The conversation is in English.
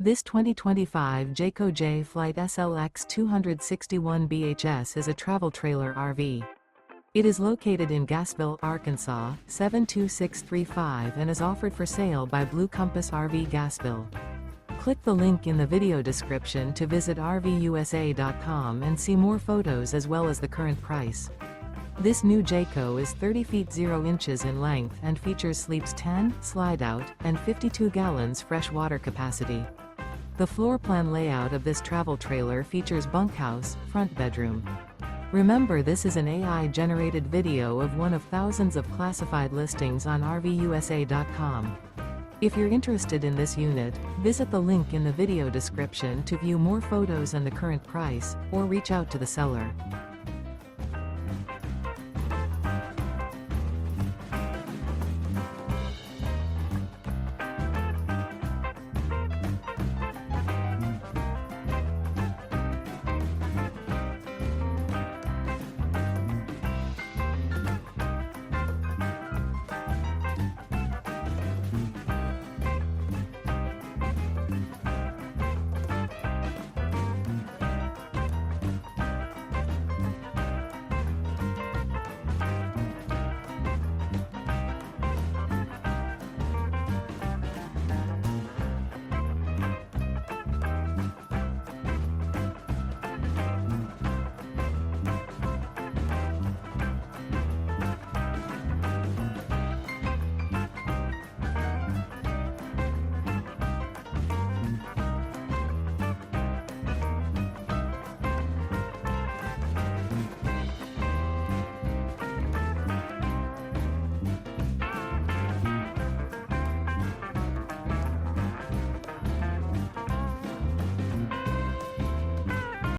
This 2025 Jayco Jay Flight SLX 261 BHS is a travel trailer RV. It is located in Gassville, Arkansas, 72635 and is offered for sale by Blue Compass RV Gassville. Click the link in the video description to visit RVUSA.com and see more photos as well as the current price. This new Jayco is 30 feet 0 inches in length and features sleeps 10, Slideout, and 52 gallons fresh water capacity. The floor plan layout of this travel trailer features bunkhouse, front bedroom. Remember, this is an AI-generated video of one of thousands of classified listings on RVUSA.com. If you're interested in this unit, visit the link in the video description to view more photos and the current price, or reach out to the seller.